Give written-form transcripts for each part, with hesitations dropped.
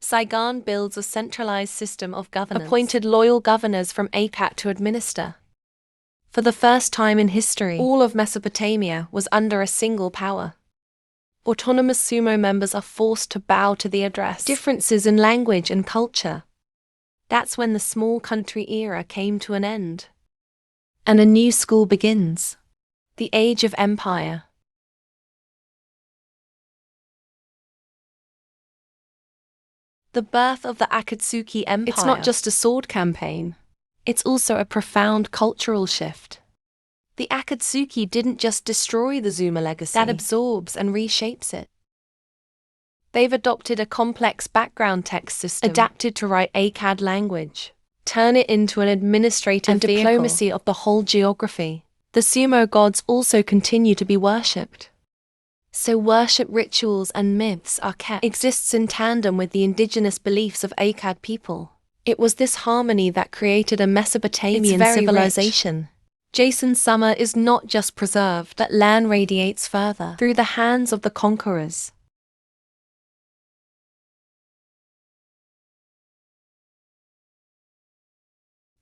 Saigon builds a centralized system of governance, appointed loyal governors from Akkad to administer. For the first time in history, all of Mesopotamia was under a single power. Autonomous sumo members are forced to bow to the address. Differences in language and culture. That's when the small country era came to an end. And a new school begins. The Age of Empire. The birth of the Akatsuki Empire. It's not just a sword campaign. It's also a profound cultural shift. The Akatsuki didn't just destroy the Zuma legacy, that absorbs and reshapes it. They've adopted a complex background text system, adapted to write Akkad language, turn it into an administrative and diplomacy of the whole geography. The sumo gods also continue to be worshipped. So worship rituals and myths are kept, exists in tandem with the indigenous beliefs of Akkad people. It was this harmony that created a Mesopotamian civilization. Rich. Jason Summer is not just preserved, but land radiates further through the hands of the conquerors.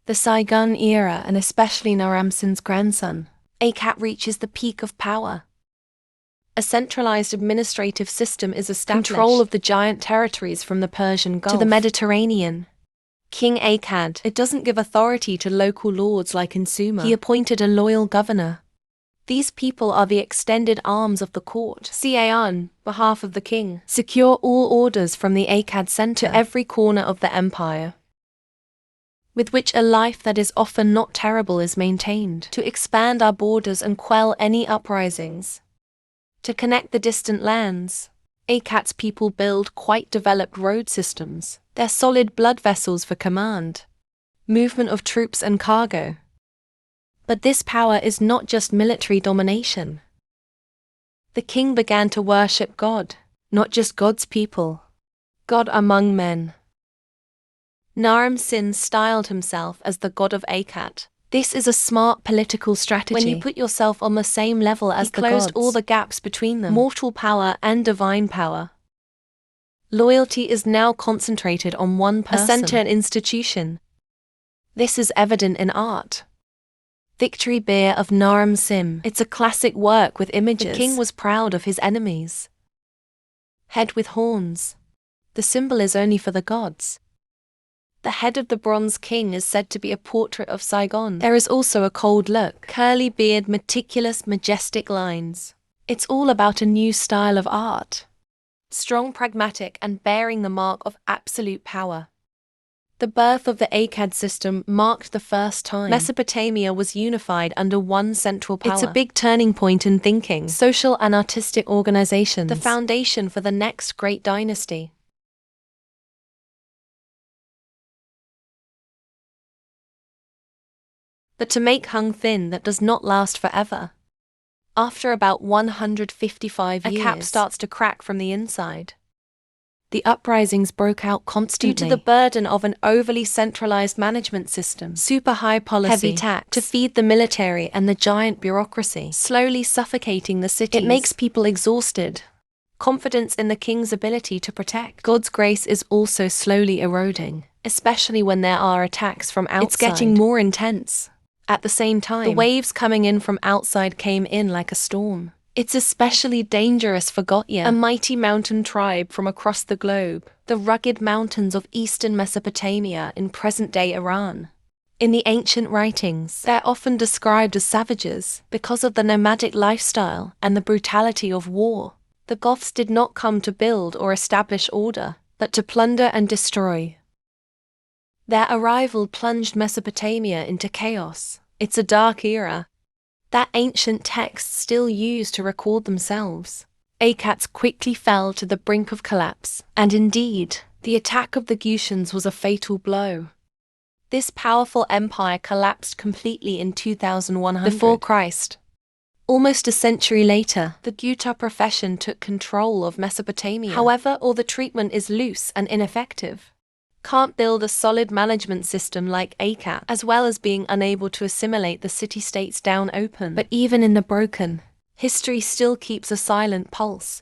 The Saigon era, and especially Naram Sin's grandson, Akkad, reaches the peak of power. A centralized administrative system is established, control of the giant territories from the Persian Gulf to the Mediterranean. King Akkad, it doesn't give authority to local lords like in Sumer. He appointed a loyal governor. These people are the extended arms of the court. On behalf of the king, secure all orders from the Akkad center to every corner of the empire, with which a life that is often not terrible is maintained, to expand our borders and quell any uprisings, to connect the distant lands. Akkad's people build quite developed road systems. They're solid blood vessels for command, movement of troops and cargo. But this power is not just military domination. The king began to worship God, not just God's people, God among men. Naram Sin styled himself as the god of Akkad. This is a smart political strategy. When you put yourself on the same level as the gods, he closed all the gaps between them, mortal power and divine power. Loyalty is now concentrated on one person, a center and institution. This is evident in art. Victory Beer of Naram Sin. It's a classic work with images. The king was proud of his enemies. Head with horns. The symbol is only for the gods. The head of the Bronze King is said to be a portrait of Saigon. There is also a cold look, curly beard, meticulous, majestic lines. It's all about a new style of art. Strong, pragmatic, and bearing the mark of absolute power. The birth of the Akkad system marked the first time Mesopotamia was unified under one central power. It's a big turning point in thinking, social and artistic organizations, the foundation for the next great dynasty. But to make Hung Thin, that does not last forever. After about 155 years, a cap starts to crack from the inside. The uprisings broke out constantly due to the burden of an overly centralized management system, super high policy, heavy tax to feed the military and the giant bureaucracy, slowly suffocating the cities. It makes people exhausted. Confidence in the king's ability to protect God's grace is also slowly eroding, especially when there are attacks from outside. It's getting more intense. At the same time, the waves coming in from outside came in like a storm. It's especially dangerous for Gotya, a mighty mountain tribe from across the globe, the rugged mountains of eastern Mesopotamia in present-day Iran. In the ancient writings, they're often described as savages because of the nomadic lifestyle and the brutality of war. The Goths did not come to build or establish order, but to plunder and destroy. Their arrival plunged Mesopotamia into chaos. It's a dark era that ancient texts still use to record themselves. Akkad quickly fell to the brink of collapse, and indeed, the attack of the Gutians was a fatal blow. This powerful empire collapsed completely in 2100 before Christ. Almost a century later, the Gupta profession took control of Mesopotamia. However, all the treatment is loose and ineffective. Can't build a solid management system like Akkad, as well as being unable to assimilate the city-states down open. But even in the broken, history still keeps a silent pulse.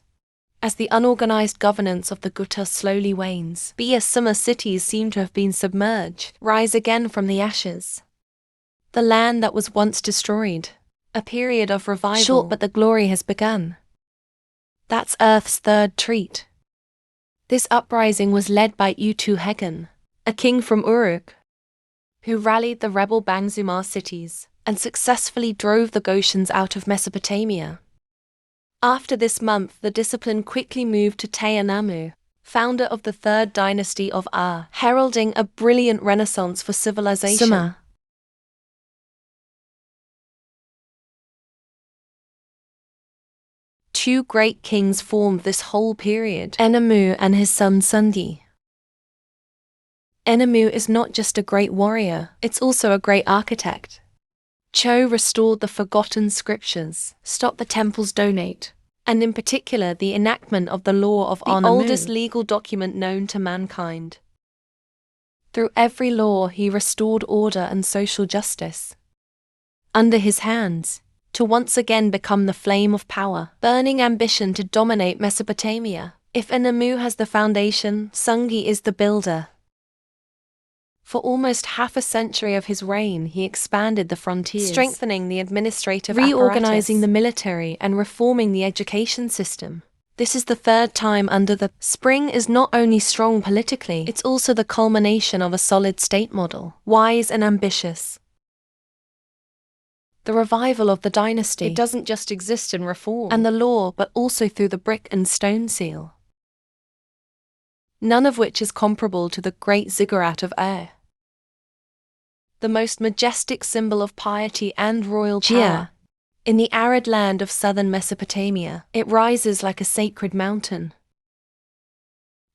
As the unorganized governance of the Gupta slowly wanes, Summer cities seem to have been submerged, rise again from the ashes. The land that was once destroyed. A period of revival. Short, but the glory has begun. That's Earth's third treat. This uprising was led by Utuhagan, a king from Uruk, who rallied the rebel Bangsamar cities and successfully drove the Goshans out of Mesopotamia. After this month, the discipline quickly moved to Tayanamu, founder of the third dynasty of Ur, heralding a brilliant renaissance for civilization. Sumer. Two great kings formed this whole period, Enemu and his son Sundi. Enemu is not just a great warrior, it's also a great architect. Cho restored the forgotten scriptures, stopped the temple's donate, and in particular the enactment of the law of Anamu, the oldest legal document known to mankind. Through every law he restored order and social justice. Under his hands, to once again become the flame of power, burning ambition to dominate Mesopotamia. If Enemu has the foundation, Sungi is the builder. For almost half a century of his reign, he expanded the frontiers, strengthening the administrative reorganizing the military and reforming the education system. This is the third time under the Spring is not only strong politically, it's also the culmination of a solid state model, wise and ambitious. The revival of the dynasty, it doesn't just exist in reform and the law, but also through the brick and stone seal. None of which is comparable to the great ziggurat of Ur, the most majestic symbol of piety and royal power. In the arid land of southern Mesopotamia, it rises like a sacred mountain.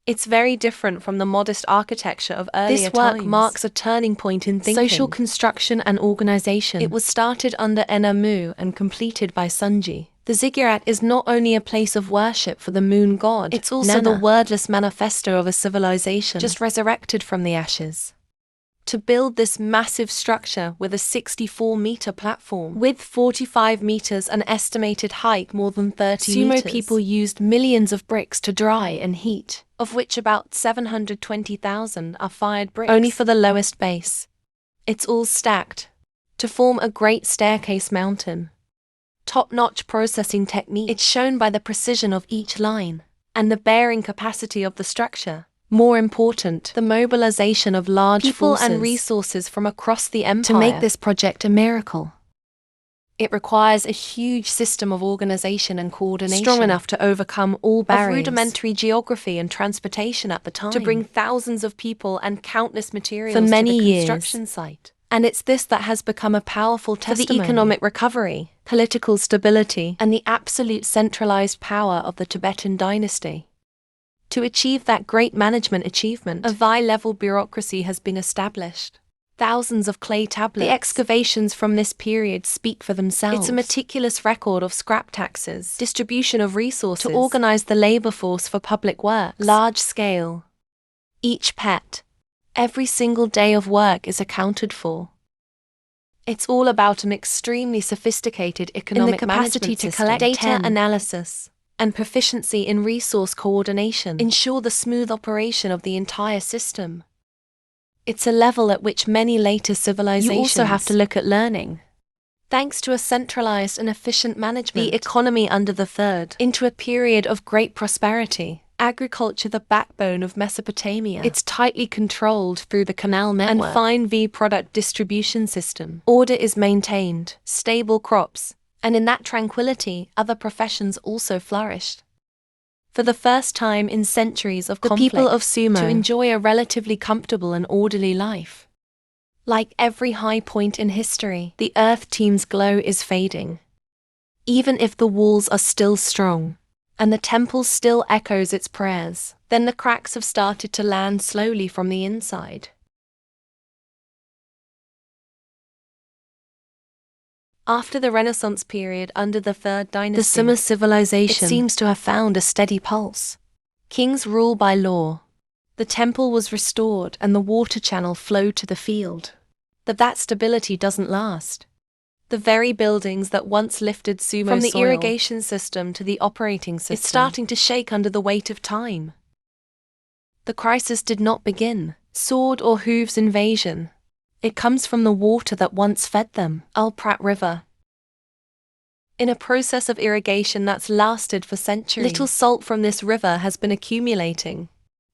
It's very different from the modest architecture of earlier times. This work marks a turning point in thinking, social construction and organization. It was started under Enemu and completed by Sungi. The ziggurat is not only a place of worship for the moon god, it's also the wordless manifesto of a civilization just resurrected from the ashes. To build this massive structure with a 64-meter platform, width 45 meters and estimated height more than 30 meters, Sumo people used millions of bricks to dry and heat, of which about 720,000 are fired bricks, only for the lowest base. It's all stacked to form a great staircase mountain. Top-notch processing technique. It's shown by the precision of each line and the bearing capacity of the structure. More important, the mobilization of large people and resources from across the empire to make this project a miracle. It requires a huge system of organization and coordination, strong enough to overcome all barriers of rudimentary geography and transportation at the time, to bring thousands of people and countless materials for many to the construction site. And it's this that has become a powerful testimony for the economic recovery, political stability, and the absolute centralized power of the Tibetan dynasty. To achieve that great management achievement, a high-level bureaucracy has been established. Thousands of clay tablets. The excavations from this period speak for themselves. It's a meticulous record of scrap taxes, distribution of resources, to organize the labor force for public works, large scale. Each pet, every single day of work is accounted for. It's all about an extremely sophisticated economic capacity to collect data analysis and proficiency in resource coordination ensure the smooth operation of the entire system. It's a level at which many later civilizations you also have to look at learning. Thanks to a centralized and efficient management, the economy under the third, into a period of great prosperity. Agriculture, the backbone of Mesopotamia. It's tightly controlled through the canal network and fine V-product distribution system. Order is maintained, stable crops, and in that tranquility, other professions also flourished. For the first time in centuries of conflict, the people of Sumo to enjoy a relatively comfortable and orderly life. Like every high point in history, the Earth Team's glow is fading. Even if the walls are still strong, and the temple still echoes its prayers, then the cracks have started to land slowly from the inside. After the Renaissance period under the Third Dynasty, the Sumer civilization seems to have found a steady pulse. Kings rule by law. The temple was restored and the water channel flowed to the field. But that stability doesn't last. The very buildings that once lifted sumo from the soil, irrigation system to the operating system, it's starting to shake under the weight of time. The crisis did not begin, sword or hooves invasion. It comes from the water that once fed them, Al Prat River. In a process of irrigation that's lasted for centuries, little salt from this river has been accumulating.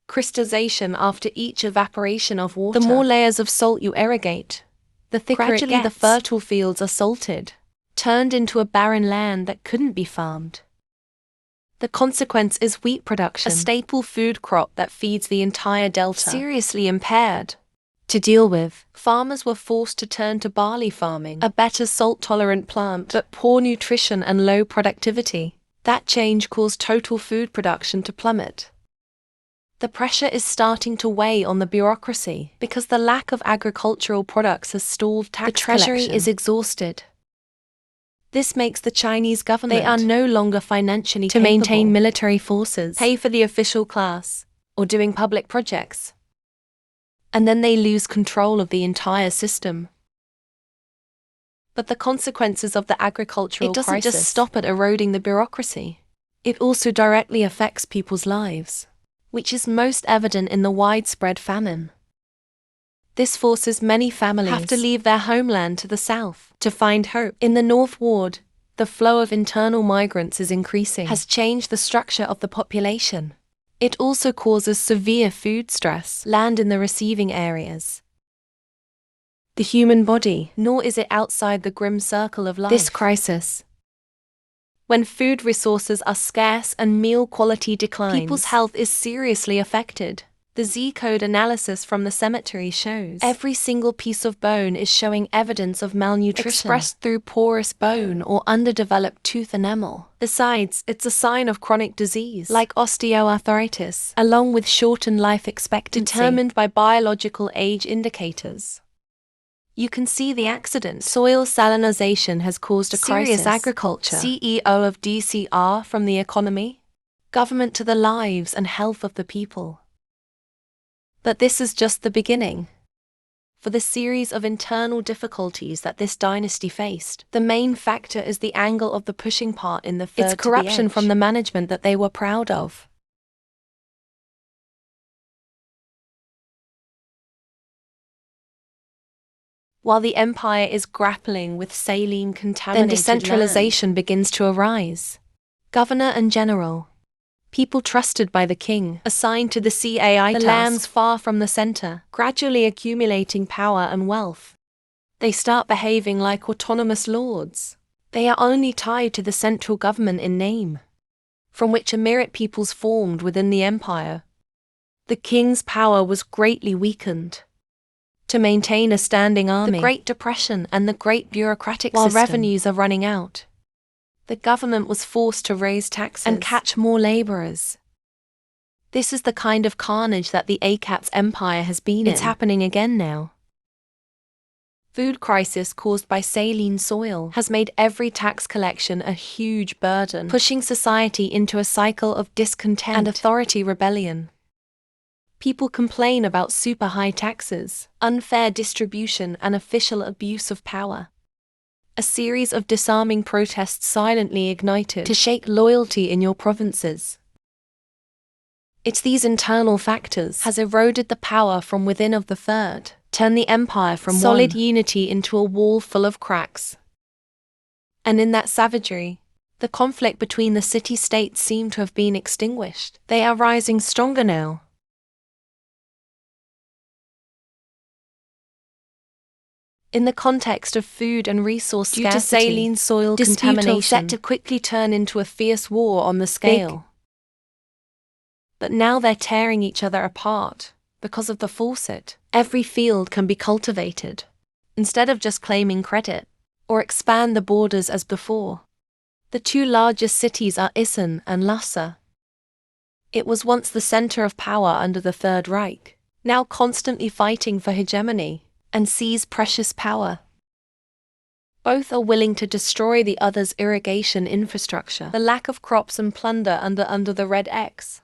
Crystallization after each evaporation of water. The more layers of salt you irrigate, the thicker gradually it gets. The fertile fields are salted, turned into a barren land that couldn't be farmed. The consequence is wheat production, a staple food crop that feeds the entire delta, seriously impaired. To deal with, farmers were forced to turn to barley farming, a better salt-tolerant plant, but poor nutrition and low productivity. That change caused total food production to plummet. The pressure is starting to weigh on the bureaucracy because the lack of agricultural products has stalled tax collection. The treasury is exhausted. This makes the Chinese government, they are no longer financially capable to maintain military forces, pay for the official class, or doing public projects. And then they lose control of the entire system. But the consequences of the agricultural crisis, it doesn't just stop at eroding the bureaucracy. It also directly affects people's lives, which is most evident in the widespread famine. This forces many families have to leave their homeland to the south to find hope. In the North Ward, the flow of internal migrants is increasing, has changed the structure of the population. It also causes severe food stress, land in the receiving areas. The human body, nor is it outside the grim circle of life. This crisis, when food resources are scarce and meal quality declines, people's health is seriously affected. The Z-code analysis from the cemetery shows every single piece of bone is showing evidence of malnutrition, expressed through porous bone or underdeveloped tooth enamel. Besides, it's a sign of chronic disease, like osteoarthritis, along with shortened life expectancy, determined by biological age indicators. You can see the accident. Soil salinization has caused a serious agriculture. CEO of DCR from the economy, government to the lives and health of the people. But this is just the beginning. For the series of internal difficulties that this dynasty faced, the main factor is the angle of the pushing part in the third. It's corruption from the management that they were proud of. While the empire is grappling with saline contaminated, then decentralization begins to arise. Governor and general, people trusted by the king, assigned to the CAI task, the lands far from the center, gradually accumulating power and wealth. They start behaving like autonomous lords. They are only tied to the central government in name, from which Emirate peoples formed within the empire. The king's power was greatly weakened. To maintain a standing army, the Great Depression and the great bureaucratic system, while revenues are running out, the government was forced to raise taxes and catch more laborers. This is the kind of carnage that the ACAT's empire has been in. It's happening again now. Food crisis caused by saline soil has made every tax collection a huge burden, pushing society into a cycle of discontent and authority rebellion. People complain about super high taxes, unfair distribution, and official abuse of power. A series of disarming protests silently ignited to shake loyalty in your provinces. It's these internal factors has eroded the power from within of the third, turned the empire from solid unity into a wall full of cracks. And in that savagery, the conflict between the city-states seemed to have been extinguished. They are rising stronger now. In the context of food and resource scarcity, due to saline soil contamination, set to quickly turn into a fierce war on the scale. But now they're tearing each other apart because of the faucet. Every field can be cultivated, instead of just claiming credit, or expand the borders as before. The two largest cities are Isan and Lhasa. It was once the center of power under the Third Reich, now constantly fighting for hegemony and seize precious power. Both are willing to destroy the other's irrigation infrastructure, the lack of crops and plunder under the Red X.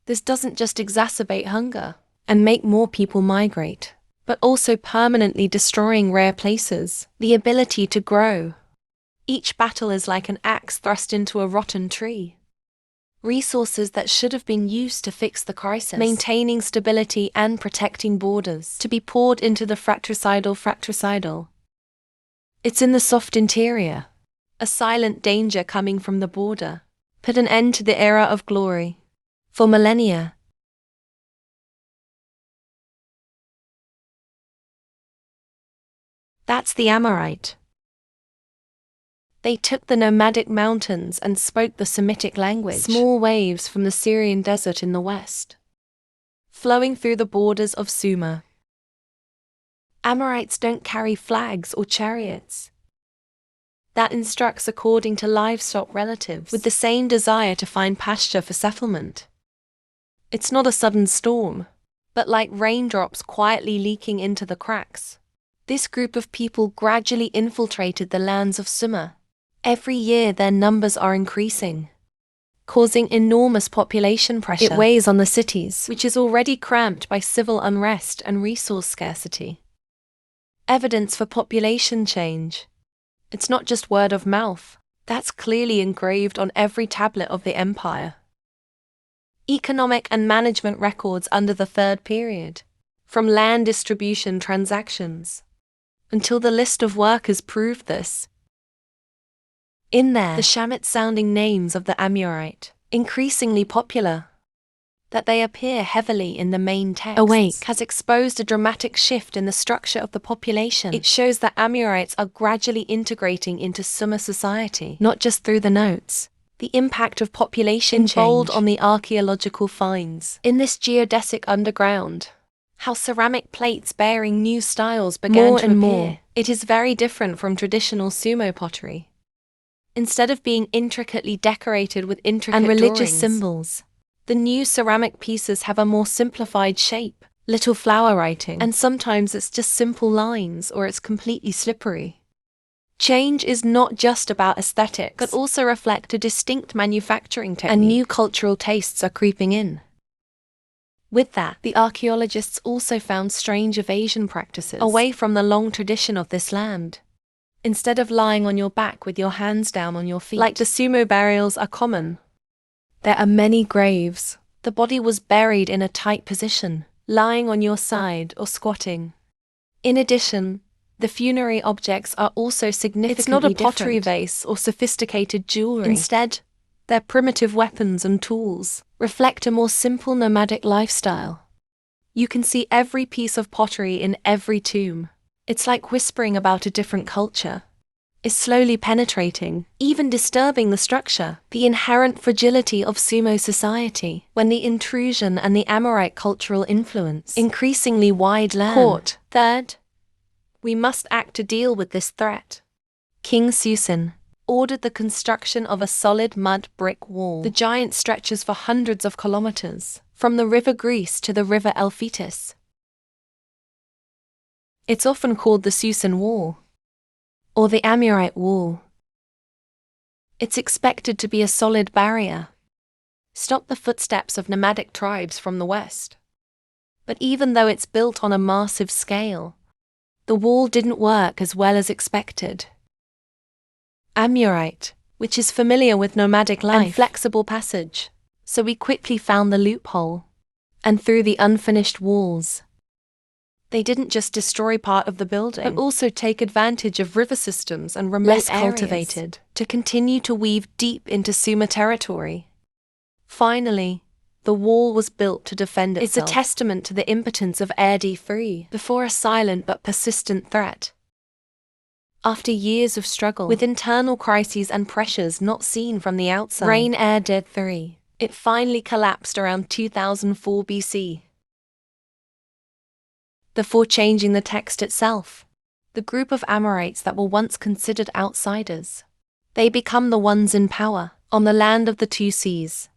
This doesn't just exacerbate hunger and make more people migrate. but also permanently destroying rare places. The ability to grow. Each battle is like an axe thrust into a rotten tree. Resources that should have been used to fix the crisis, maintaining stability and protecting borders, to be poured into the fratricidal. It's in the soft interior. A silent danger coming from the border. Put an end to the era of glory. For millennia. That's the Amorite. They took the nomadic mountains and spoke the Semitic language. Small waves from the Syrian desert in the west, flowing through the borders of Sumer. Amorites don't carry flags or chariots. That instructs according to livestock relatives, with the same desire to find pasture for settlement. It's not a sudden storm, but like raindrops quietly leaking into the cracks. This group of people gradually infiltrated the lands of Sumer. Every year their numbers are increasing, causing enormous population pressure. It weighs on the cities, which is already cramped by civil unrest and resource scarcity. Evidence for population change. It's not just word of mouth. That's clearly engraved on every tablet of the empire. Economic and management records under the third period, from land distribution transactions, until the list of workers proved this. In there, the Shamit-sounding names of the Amorite, increasingly popular. That they appear heavily in the main text Awake has exposed a dramatic shift in the structure of the population. It shows that Amorites are gradually integrating into Sumer society, not just through the notes. The impact of population change bold on the archaeological finds. In this geodesic underground, how ceramic plates bearing new styles began to appear. More. It is very different from traditional sumo pottery. Instead of being intricately decorated with intricate and religious symbols, the new ceramic pieces have a more simplified shape, little flower writing, and sometimes it's just simple lines or it's completely slippery. Change is not just about aesthetics, but also reflect a distinct manufacturing technique, and new cultural tastes are creeping in. With that, the archaeologists also found strange evasion practices away from the long tradition of this land. Instead of lying on your back with your hands down on your feet, like the sumo burials are common, there are many graves. The body was buried in a tight position, lying on your side or squatting. In addition, the funerary objects are also significantly different. It's not a pottery vase or sophisticated jewelry. Instead, their primitive weapons and tools reflect a more simple nomadic lifestyle. You can see every piece of pottery in every tomb. It's like whispering about a different culture. Is slowly penetrating, even disturbing the structure, the inherent fragility of sumo society, when the intrusion and the Amorite cultural influence increasingly wide land. Court. Third, we must act to deal with this threat. King Susin ordered the construction of a solid mud brick wall. The giant stretches for hundreds of kilometers, from the river Greece to the river Elphetis. It's often called the Susin Wall, or the Amorite Wall. It's expected to be a solid barrier, stop the footsteps of nomadic tribes from the west. But even though it's built on a massive scale, the wall didn't work as well as expected. Amorite, which is familiar with nomadic life and flexible passage, so we quickly found the loophole, and through the unfinished walls. They didn't just destroy part of the building, but also take advantage of river systems and remote less cultivated to continue to weave deep into Sumer territory. Finally, the wall was built to defend itself. It's a testament to the impotence of Erdi before a silent but persistent threat. After years of struggle, with internal crises and pressures not seen from the outside, Reign Erdi III, it finally collapsed around 2004 BC. Before changing the text itself, the group of Amorites that were once considered outsiders, they become the ones in power, on the land of the two seas.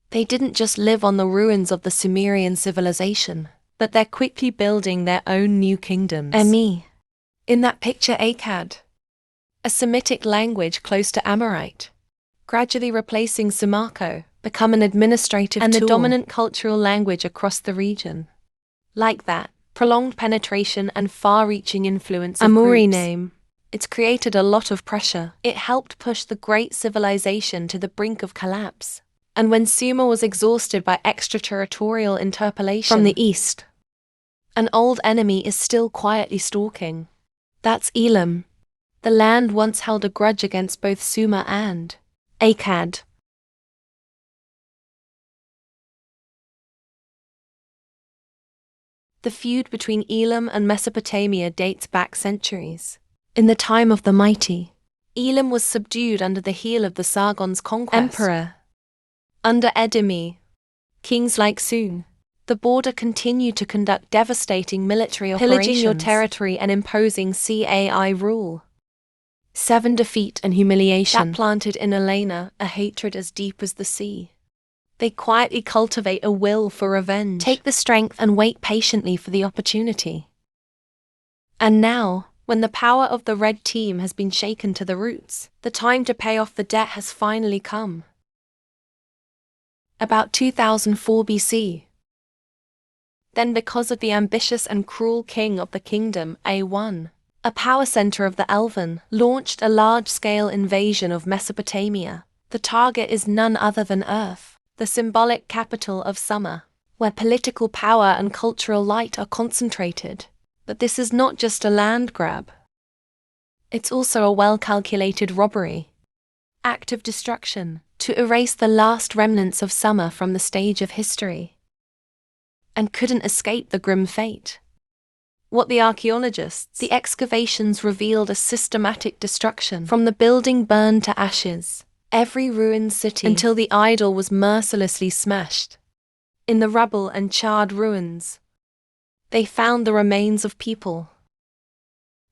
They didn't just live on the ruins of the Sumerian civilization, but they're quickly building their own new kingdoms. Emi. In that picture Akkad, a Semitic language close to Amorite, gradually replacing Sumarko, become an administrative tool and the dominant cultural language across the region. Like that, prolonged penetration and far-reaching influence of Amuri name. It's created a lot of pressure. It helped push the great civilization to the brink of collapse. And when Sumer was exhausted by extraterritorial interpolation from the east, an old enemy is still quietly stalking. That's Elam. The land once held a grudge against both Sumer and Akkad. The feud between Elam and Mesopotamia dates back centuries. In the time of the mighty, Elam was subdued under the heel of the Sargon's conquest. Emperor. Under Edom, kings like Sun, the border continued to conduct devastating military operations, pillaging your territory and imposing Cai rule. 7 Defeat and humiliation that planted in Elena a hatred as deep as the sea. They quietly cultivate a will for revenge. Take the strength and wait patiently for the opportunity. And now, when the power of the Red Team has been shaken to the roots, the time to pay off the debt has finally come. About 2004 BC. Then, because of the ambitious and cruel king of the kingdom, A1, a power center of the Elven, launched a large-scale invasion of Mesopotamia. The target is none other than Earth, the symbolic capital of summer, where political power and cultural light are concentrated. But this is not just a land grab. It's also a well-calculated robbery, act of destruction, to erase the last remnants of summer from the stage of history. And couldn't escape the grim fate. What the archaeologists, the excavations revealed a systematic destruction. From the building burned to ashes, every ruined city, until the idol was mercilessly smashed. In the rubble and charred ruins, they found the remains of people.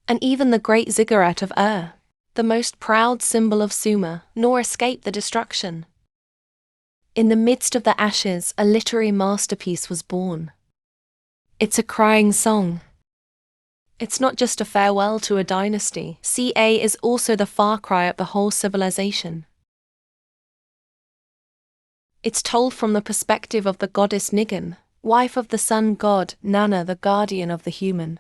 And even the great ziggurat of Ur, the most proud symbol of Sumer, nor escaped the destruction. In the midst of the ashes, a literary masterpiece was born. It's a crying song. It's not just a farewell to a dynasty. Ca is also the far cry of the whole civilization. It's told from the perspective of the goddess Nigan, wife of the sun god, Nana, the guardian of the human.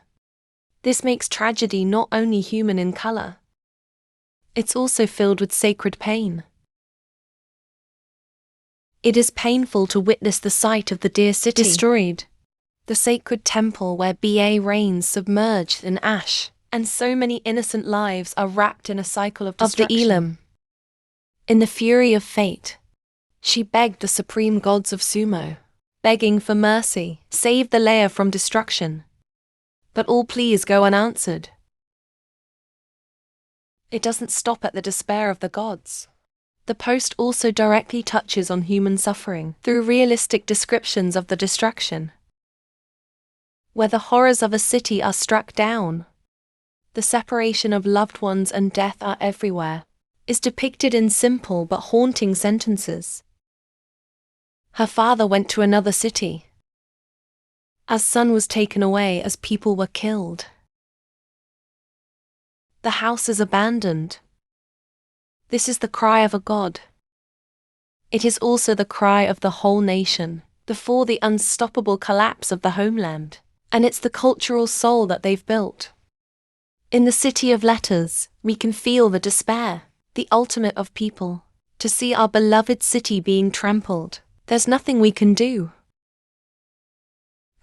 This makes tragedy not only human in color. It's also filled with sacred pain. It is painful to witness the sight of the dear city destroyed, the sacred temple where Ba reigns submerged in ash, and so many innocent lives are wrapped in a cycle of destruction. Of the Elam. In the fury of fate, she begged the supreme gods of Sumo, begging for mercy, save the Leia from destruction. But all pleas go unanswered. It doesn't stop at the despair of the gods. The post also directly touches on human suffering through realistic descriptions of the destruction. Where the horrors of a city are struck down, the separation of loved ones and death are everywhere, is depicted in simple but haunting sentences. Her father went to another city. As son was taken away as people were killed. The house is abandoned. This is the cry of a god. It is also the cry of the whole nation, before the unstoppable collapse of the homeland, and it's the cultural soul that they've built. In the city of letters, we can feel the despair, the ultimate of people, to see our beloved city being trampled. There's nothing we can do.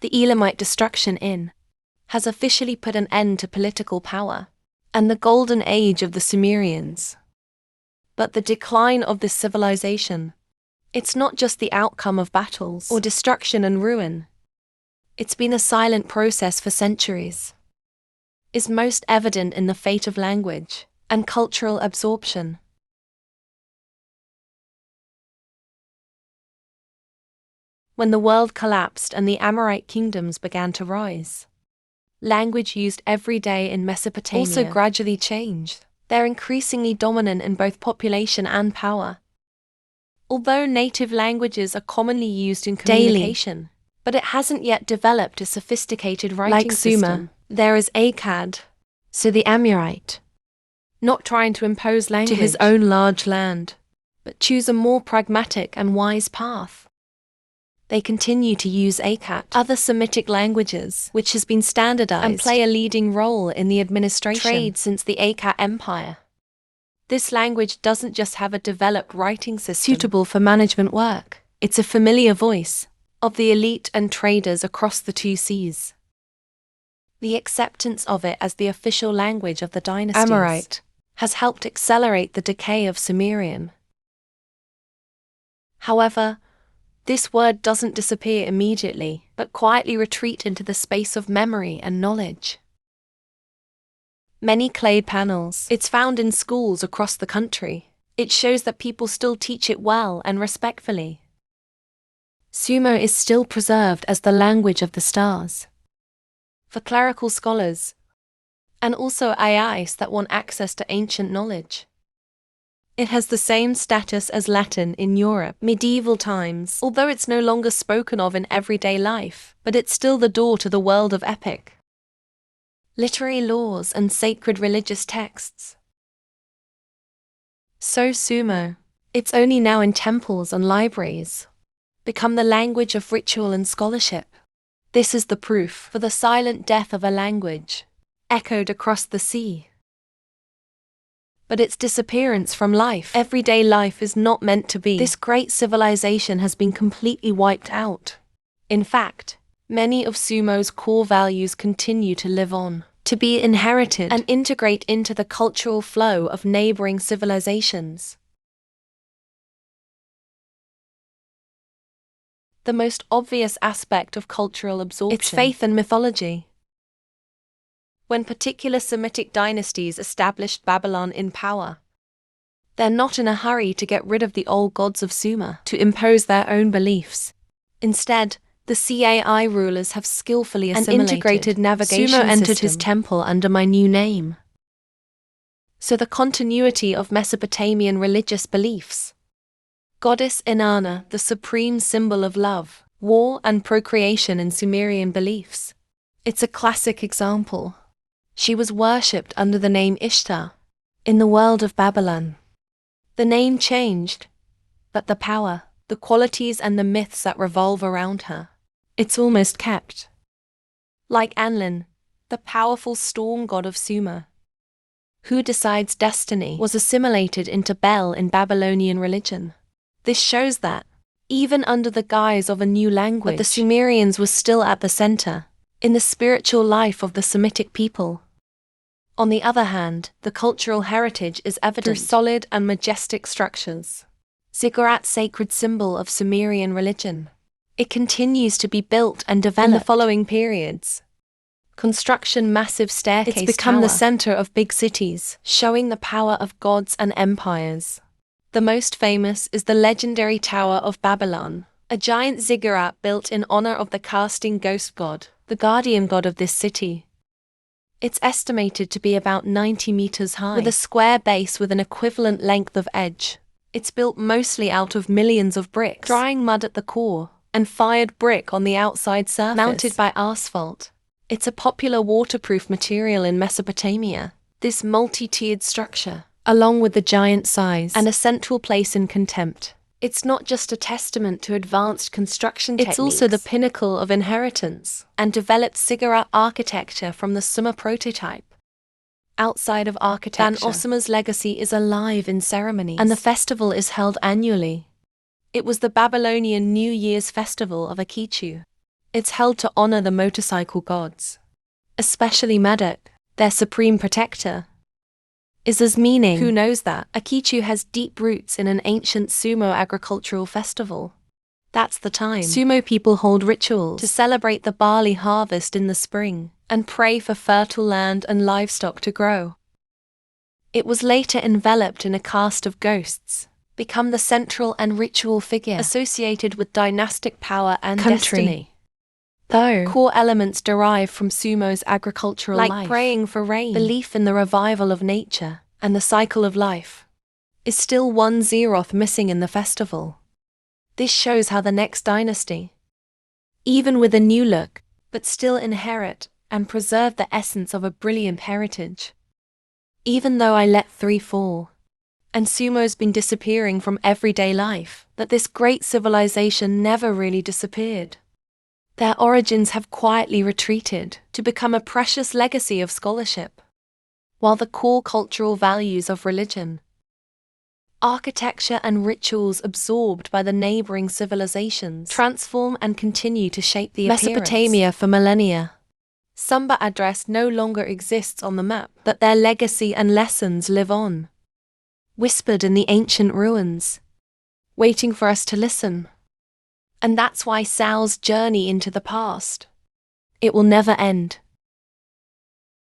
The Elamite destruction has officially put an end to political power, and the golden age of the Sumerians. But the decline of this civilization, it's not just the outcome of battles or destruction and ruin. It's been a silent process for centuries. Is most evident in the fate of language and cultural absorption. When the world collapsed and the Amorite kingdoms began to rise, language used every day in Mesopotamia also gradually changed. They're increasingly dominant in both population and power. Although native languages are commonly used in communication, but it hasn't yet developed a sophisticated writing system. Like Sumer, there is Akkad, so the Amorite, not trying to impose language to his own large land, but choose a more pragmatic and wise path. They continue to use ACAT, other Semitic languages, which has been standardized, and play a leading role in the administration trade since the ACAT Empire. This language doesn't just have a developed writing system suitable for management work, it's a familiar voice of the elite and traders across the two seas. The acceptance of it as the official language of the dynasties Amorite has helped accelerate the decay of Sumerian. However, this word doesn't disappear immediately, but quietly retreat into the space of memory and knowledge. Many clay panels. It's found in schools across the country. It shows that people still teach it well and respectfully. Sumer is still preserved as the language of the stars for clerical scholars, and also AIs that want access to ancient knowledge. It has the same status as Latin in Europe, medieval times, although it's no longer spoken of in everyday life, but it's still the door to the world of epic literary laws and sacred religious texts. So Sumer, it's only now in temples and libraries, become the language of ritual and scholarship. This is the proof for the silent death of a language, echoed across the sea. But its disappearance from life, everyday life, is not meant to be. This great civilization has been completely wiped out. In fact, many of Sumer's core values continue to live on, to be inherited and integrate into the cultural flow of neighboring civilizations. The most obvious aspect of cultural absorption, its faith and mythology. When particular Semitic dynasties established Babylon in power, they're not in a hurry to get rid of the old gods of Sumer to impose their own beliefs. Instead, the Cai rulers have skillfully assimilated and integrated navigation Sumer entered his temple under my new name. So the continuity of Mesopotamian religious beliefs. Goddess Inanna, the supreme symbol of love, war and procreation in Sumerian beliefs. It's a classic example. She was worshipped under the name Ishtar in the world of Babylon. The name changed, but the power, the qualities and the myths that revolve around her, it's almost kept. Like Anlin, the powerful storm god of Sumer, who decides destiny, was assimilated into Bel in Babylonian religion. This shows that, even under the guise of a new language, the Sumerians were still at the center, in the spiritual life of the Semitic people. On the other hand, the cultural heritage is evident through solid and majestic structures. Ziggurat, sacred symbol of Sumerian religion. It continues to be built and developed in the following periods. Construction, massive staircase tower. It's become the center of big cities, showing the power of gods and empires. The most famous is the legendary Tower of Babylon, a giant ziggurat built in honor of the casting ghost god, the guardian god of this city. It's estimated to be about 90 meters high, with a square base with an equivalent length of edge. It's built mostly out of millions of bricks, drying mud at the core, and fired brick on the outside surface, mounted by asphalt. It's a popular waterproof material in Mesopotamia. This multi-tiered structure, along with the giant size and a central place in contempt, it's not just a testament to advanced construction techniques. It's also the pinnacle of inheritance and developed ziggurat architecture from the Sumer prototype. Outside of architecture, Van Ossumer's legacy is alive in ceremonies, and the festival is held annually. It was the Babylonian New Year's festival of Akitu. It's held to honor the motorcycle gods, especially Marduk, their supreme protector. Is meaning, who knows that, Akitu has deep roots in an ancient Sumo agricultural festival. That's the time Sumo people hold rituals to celebrate the barley harvest in the spring and pray for fertile land and livestock to grow. It was later enveloped in a cast of ghosts, become the central and ritual figure associated with dynastic power and destiny. Though core elements derive from Sumo's agricultural life, like praying for rain, belief in the revival of nature, and the cycle of life, is still one zeroth missing in the festival. This shows how the next dynasty, even with a new look, but still inherit and preserve the essence of a brilliant heritage. Even though I let 3 fall, and Sumo's been disappearing from everyday life, that this great civilization never really disappeared. Their origins have quietly retreated to become a precious legacy of scholarship, while the core cultural values of religion, architecture and rituals absorbed by the neighboring civilizations transform and continue to shape the appearance. Mesopotamia for millennia. Sumba address no longer exists on the map, but their legacy and lessons live on, whispered in the ancient ruins, waiting for us to listen. And that's why Sao's journey into the past, it will never end.